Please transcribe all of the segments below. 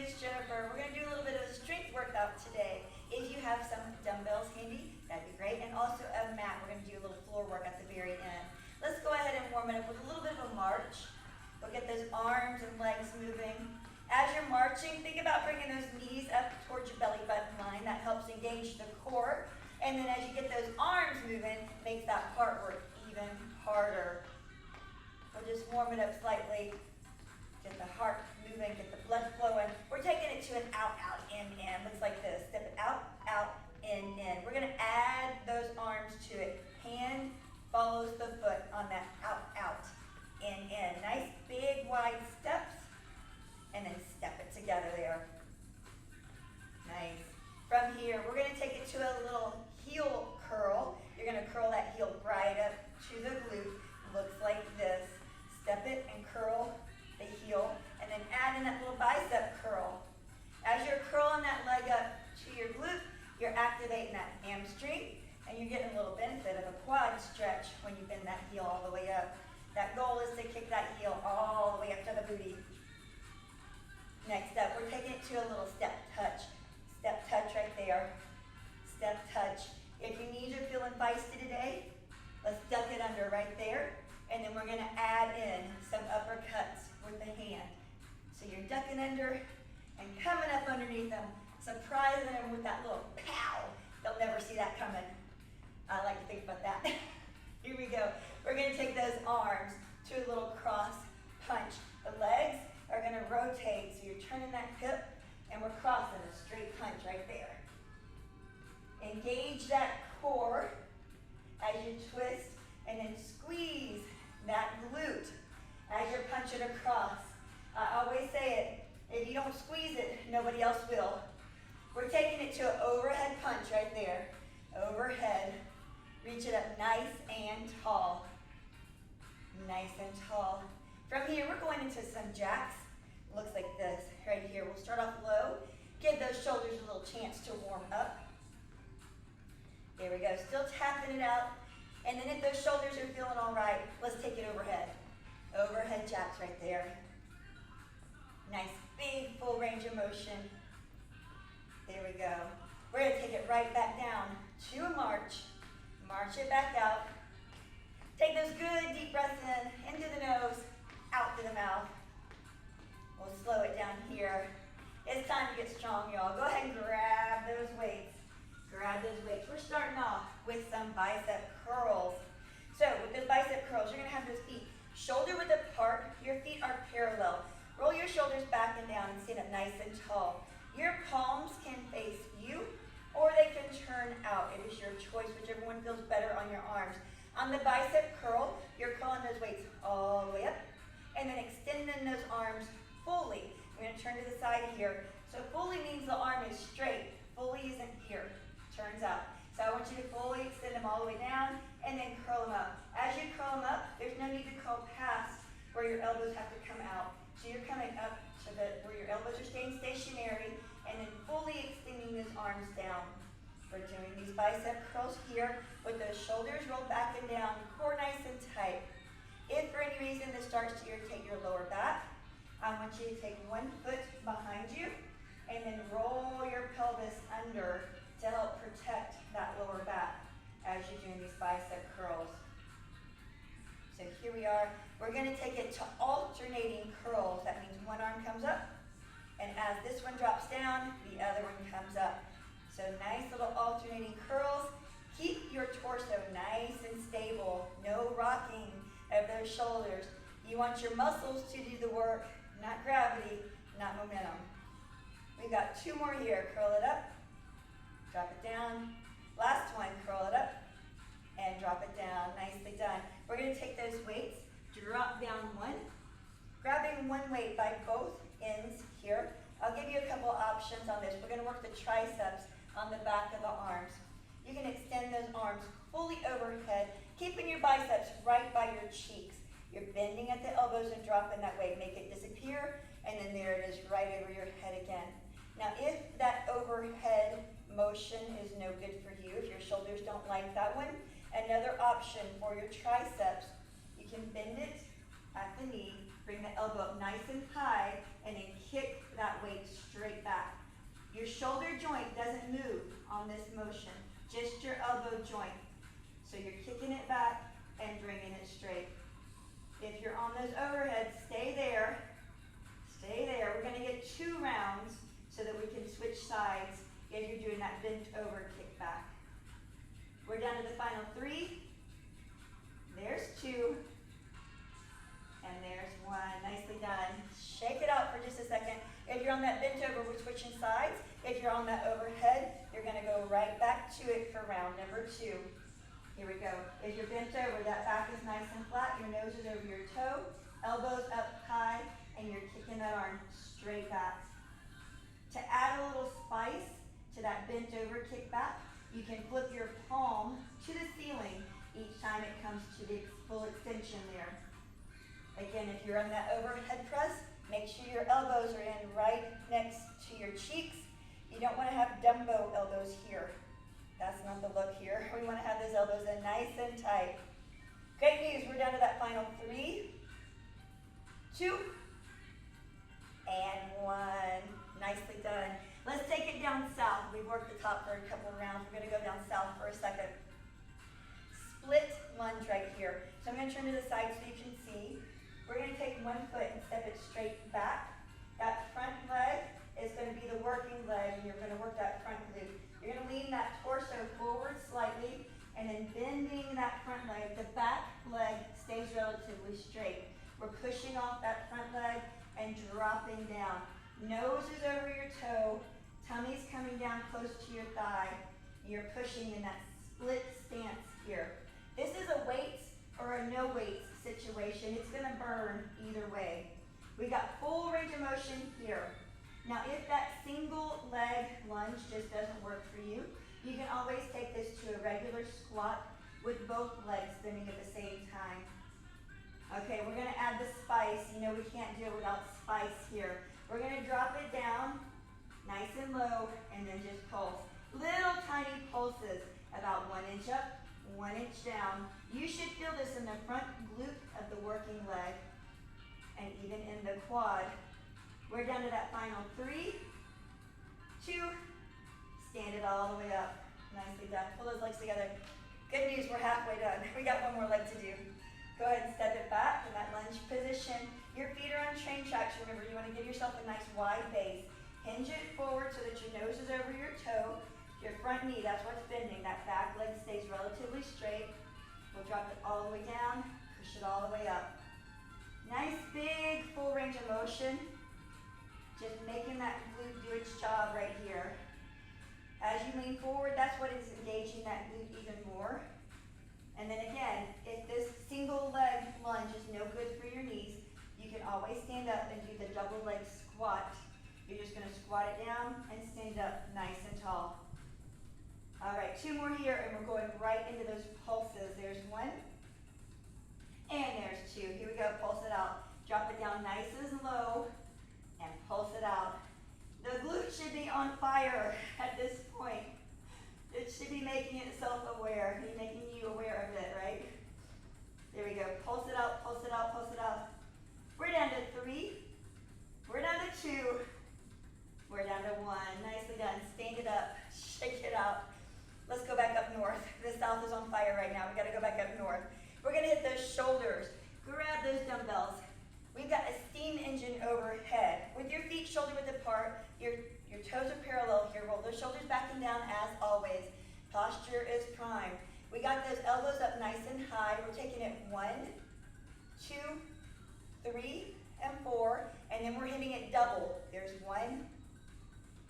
is Jennifer. We're going to do a little bit of a strength workout today. If you have some dumbbells handy, that'd be great. And also a mat. We're going to do a little floor work at the very end. Let's go ahead and warm it up with a little bit of a march. We'll get those arms and legs moving. As you're marching, think about bringing those knees up towards your belly button line. That helps engage the core. And then as you get those arms moving, makes that heart work even harder. We'll just warm it up slightly. Get the heart moving, get the blood flowing. We're taking it to an out, out, in, in. Looks like this. Step it out, out, in, in. We're going to add those arms to it. Hand follows the foot on that out, out, in, in. Nice big wide steps. And then step it together there. Nice. From here, we're going to take it to a little heel curl. You're going to curl that heel right up to the glute. Looks like this. Step it and curl the heel, and then add in that little bicep curl. As you're curling that leg up to your glute, you're activating that hamstring, and you're getting a little benefit of a quad stretch when you bend that heel all the way up. That goal is to kick that heel all the way up to the booty. Next up, we're taking it to a little step touch. Step touch right there. Step touch. If your knees are feeling feisty today, let's duck it under right there. And then we're going to add in some uppercuts with the hand. So you're ducking under and coming up underneath them, surprising them with that little pow. They'll never see that coming. I like to think about that. Here we go. We're going to take those arms to a little cross punch. The legs are going to rotate, so you're turning that hip, and we're crossing a straight punch right there. Engage that core as you twist, and then squeeze that glute as you're punching across. I always say it, if you don't squeeze it, nobody else will. We're taking it to an overhead punch right there. Overhead. Reach it up nice and tall. Nice and tall. From here, we're going into some jacks. Looks like this right here. We'll start off low. Give those shoulders a little chance to warm up. There we go. Still tapping it out. And then if those shoulders are feeling all right, let's take it overhead. Overhead jacks right there. Nice big full range of motion. There we go. We're going to take it right back down to a march. March it back out. Take those good deep breaths in, into the nose, out to the mouth. We'll slow it down here. It's time to get strong, y'all. Go ahead and grab those weights. Grab those weights. We're starting off with some bicep curls. So with those bicep curls, you're going to have those feet shoulder width apart. Your feet are parallel. Roll your shoulders back and down and stand up nice and tall. Your palms can face you or they can turn out. It is your choice, whichever one feels better on your arms. On the bicep curl, you're curling those weights all the way up and then extending those arms fully. I'm going to turn to the side here. So fully means the arm is straight. Fully isn't here. Turns out. So I want you to fully extend them all the way down and then curl them up. As you curl them up, there's no need to curl past where your elbows have to come out. So you're coming up to where your elbows are staying stationary and then fully extending those arms down. We're doing these bicep curls here with those shoulders rolled back and down, core nice and tight. If for any reason this starts to irritate your lower back, I want you to take one foot behind you and then roll your pelvis under to help protect that lower back as you're doing these bicep curls. So here we are. We're going to take it to alternating curls. That means one arm comes up, and as this one drops down, the other one comes up. So nice little alternating curls. Keep your torso nice and stable. No rocking of those shoulders. You want your muscles to do the work, not gravity, not momentum. We've got two more here. Curl it up. Drop it down. Last one, curl it up and drop it down. Nicely done. We're going to take those weights, drop down one, grabbing one weight by both ends here. I'll give you a couple options on this. We're going to work the triceps on the back of the arms. You can extend those arms fully overhead, keeping your biceps right by your cheeks. You're bending at the elbows and dropping that weight. Make it disappear, and then there it is right over your head again. Now, if that overhead motion is no good for you, if your shoulders don't like that one, another option for your triceps, you can bend it at the knee, bring the elbow up nice and high, and then kick that weight straight back. Your shoulder joint doesn't move on this motion, just your elbow joint. So you're kicking it back and bringing it straight. If you're on those overheads, stay there. Stay there. We're going to get 2 rounds so that we can switch sides if you're doing that bent over kick back. We're down to the final 3. There's 2. And there's 1. Nicely done. Shake it out for just a second. If you're on that bent over, we're switching sides. If you're on that overhead, you're going to go right back to it for round number 2. Here we go. If you're bent over, that back is nice and flat. Your nose is over your toe. Elbows up high. And you're kicking that arm straight back. To add a little spice to that bent over kick back, you can flip your palm to the ceiling each time it comes to the full extension there. Again, if you're on that overhead press, make sure your elbows are in right next to your cheeks. You don't want to have Dumbo elbows here. That's not the look here. We want to have those elbows in nice and tight. Great news, we're down to that final 3, 2, and 1. Nicely done. Let's take it down south. We've worked the top for a couple of rounds. We're going to go down south for a second. Split lunge right here. So I'm going to turn to the side so you can see. We're going to take 1 foot and step it straight back. That front leg is going to be the working leg, and you're going to work that front glute. You're going to lean that torso forward slightly, and then bending that front leg. The back leg stays relatively straight. We're pushing off that front leg and dropping down. Nose is over your toe, tummy's coming down close to your thigh. You're pushing in that split stance here. This is a weights or a no weights situation. It's gonna burn either way. We got full range of motion here. Now if that single leg lunge just doesn't work for you, you can always take this to a regular squat with both legs spinning at the same time. Okay, we're gonna add the spice. You know we can't do it without spice here. We're gonna drop it down, nice and low, and then just pulse. Little tiny pulses, about 1 inch up, 1 inch down. You should feel this in the front glute of the working leg, and even in the quad. We're down to that final 3, 2, stand it all the way up. Nicely done. Pull those legs together. Good news, we're halfway done. We got 1 more leg to do. Go ahead and step it back in that lunge position. Your feet are on train tracks. Remember, you want to give yourself a nice wide base. Hinge it forward so that your nose is over your toe. Your front knee, that's what's bending. That back leg stays relatively straight. We'll drop it all the way down, push it all the way up. Nice big full range of motion. Just making that glute do its job right here. As you lean forward, that's what is engaging that glute even more. And then again, if this single leg lunge is no good for your knees, you can always stand up and do the double leg squat. You're just going to squat it down and stand up nice and tall. All right, 2 more here, and we're going right into those pulses. There's 1, and there's 2. Here we go, pulse it out. Drop it down nice and low, and pulse it out. The glute should be on fire at this point. It should be making itself aware, making you aware of it, right? There we go. Pulse it out, pulse it out, pulse it out. We're down to 3. We're down to 2. We're down to 1. Nicely done. Stand it up. Shake it out. Let's go back up north. The south is on fire right now. We got to go back up north. We're going to hit those shoulders. Grab those dumbbells. We've got a steam engine overhead. With your feet shoulder width apart, your toes are parallel here. Roll those shoulders back and down as always. Posture is prime. We got those elbows up nice and high. We're taking it 1, 2, 3, and 4, and then we're hitting it double. There's 1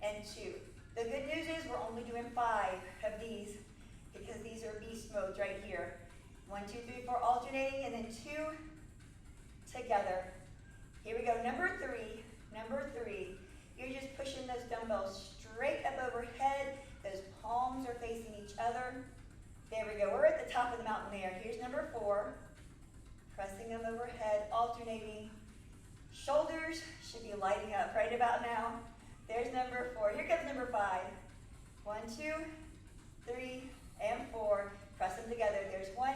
and 2. The good news is we're only doing 5 of these because these are beast modes right here. 1, 2, 3, 4, alternating, and then 2 together. Here we go, number 3. You're just pushing those dumbbells straight up overhead. Those palms are facing each other. There we go, we're at the top of the mountain there. Here's number 4. Pressing them overhead, alternating. Shoulders should be lighting up right about now. There's number 4. Here comes number 5. 1, 2, 3, and 4. Press them together. There's 1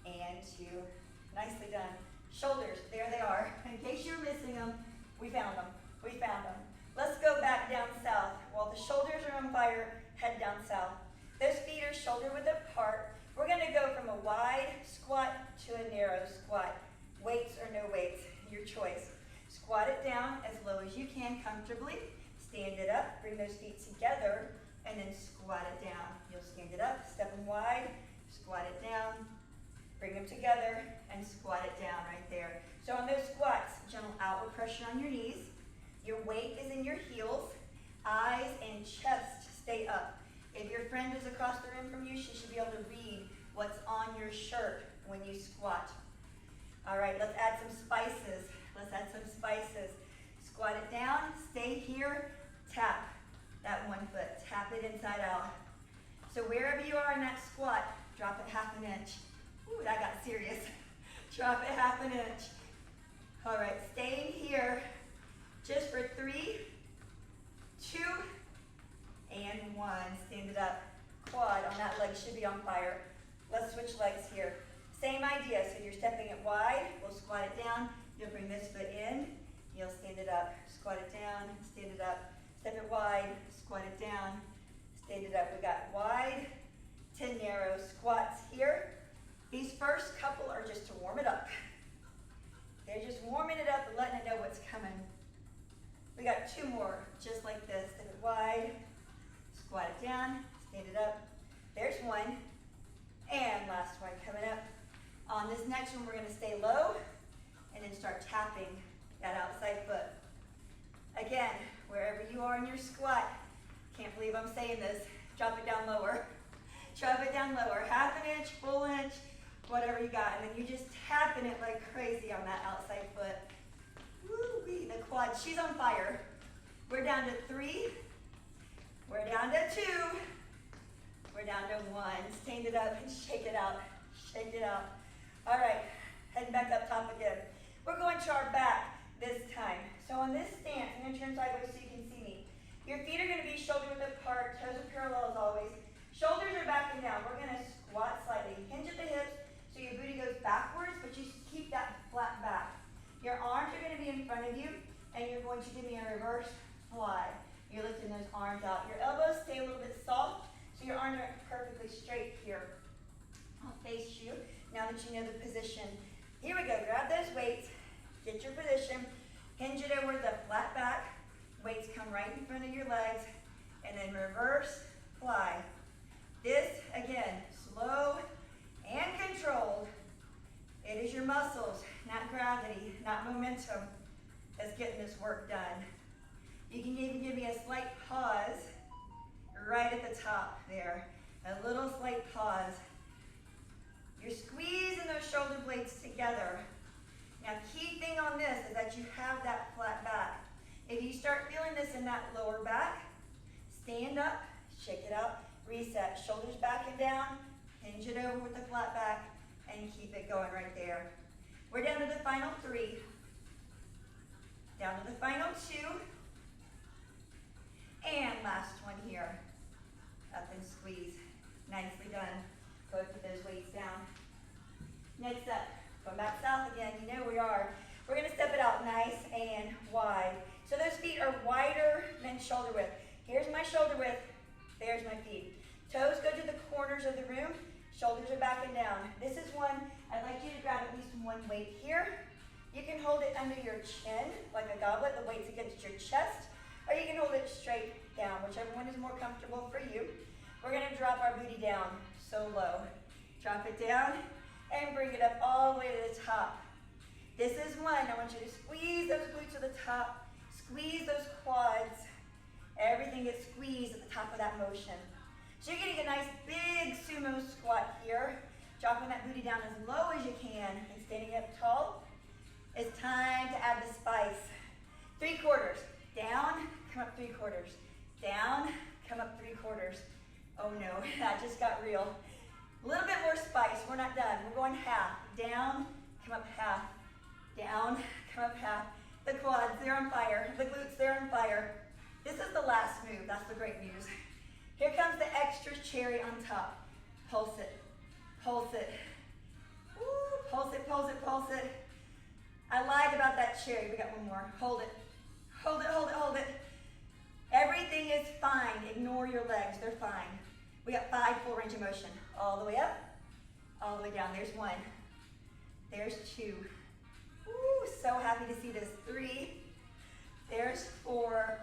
and 2. Nicely done. Shoulders, there they are. In case you're missing them, we found them. We your choice. Squat it down as low as you can comfortably. Stand it up, bring those feet together, and then squat it down. You'll stand it up, step them wide, squat it down, bring them together, and squat it down right there. So on those squats, gentle outward pressure on your knees. Your weight is in your heels. Eyes and chest stay up. If your friend is across the room from you, she should be able to read what's on your shirt when you squat. All right, let's add some spices. Let's add some spices. Squat it down, stay here, tap that one foot, tap it inside out. So wherever you are in that squat, drop it half an inch. Ooh, that got serious. Drop it half an inch. All right, staying here just for 3, 2, and 1. Stand it up. Quad on that leg should be on fire. Let's switch legs here. Same idea, so you're stepping it wide, we'll squat it down, you'll bring this foot in, you'll stand it up, squat it down, stand it up, step it wide, squat it down, stand it up. We got wide to narrow squats here. These first couple are just to warm it up. They're just warming it up and letting it know what's coming. We got 2 more, just like this. Step it wide, squat it down, stand it up. There's 1. And last one coming up. On this next one, we're going to stay low and then start tapping that outside foot. Again, wherever you are in your squat, can't believe I'm saying this, drop it down lower. Drop it down lower, half an inch, full inch, whatever you got. And then you just tapping it like crazy on that outside foot. Woo-wee, the quad, she's on fire. We're down to 3. We're down to 2. We're down to 1. Stand it up and shake it out. Shake it out. All right, heading back up top again. We're going to our back this time. So on this stance, I'm going to turn sideways so you can see me. Your feet are going to be shoulder width apart, toes are parallel as always. Shoulders are back and down. We're going to squat slightly. Hinge at the hips so your booty goes backwards, but you keep that flat back. Your arms are going to be in front of you, and you're going to give me a reverse fly. You're lifting those arms out. Your elbows stay a little bit soft, so your arms are perfectly straight here. I'll face you now that you know the position. Here we go. Grab those weights. Get your position. Hinge it over the flat back. Weights come right in front of your legs. And then reverse fly. This, again, slow and controlled. It is your muscles, not gravity, not momentum, that's getting this work done. You can even give me a slight pause right at the top there. A little slight pause. You're squeezing those shoulder blades together. Now, key thing on this is that you have that flat back. If you start feeling this in that lower back, stand up, shake it out, reset. Shoulders back and down, hinge it over with the flat back, and keep it going right there. We're down to the final 3. Down to the final 2. And last one here. Up and squeeze. Nicely done. Go ahead and put those weights down. Next up, going back south again. You know we are. We're going to step it out nice and wide. So those feet are wider than shoulder width. Here's my shoulder width. There's my feet. Toes go to the corners of the room. Shoulders are back and down. This is one, I'd like you to grab at least 1 weight here. You can hold it under your chin, like a goblet, the weight's against your chest, or you can hold it straight down, whichever one is more comfortable for you. We're gonna drop our booty down, so low. Drop it down, and bring it up all the way to the top. This is one, I want you to squeeze those glutes to the top, squeeze those quads. Everything gets squeezed at the top of that motion. So you're getting a nice big sumo squat here, dropping that booty down as low as you can and standing up tall. It's time to add the spice. 3/4, down, come up 3/4, down, come up 3/4. Oh no, that just got real. A little bit more spice, we're not done. We're going half, down, come up half, down, come up half. The quads, they're on fire. The glutes, they're on fire. This is the last move, that's the great news. Here comes the extra cherry on top. Pulse it, pulse it. Woo, pulse it, pulse it, pulse it. I lied about that cherry, we got one more. Hold it, hold it, hold it, hold it. Everything is fine, ignore your legs, they're fine. We got 5 full range of motion. All the way up, all the way down. There's 1, there's 2, Woo, so happy to see this. 3, there's 4,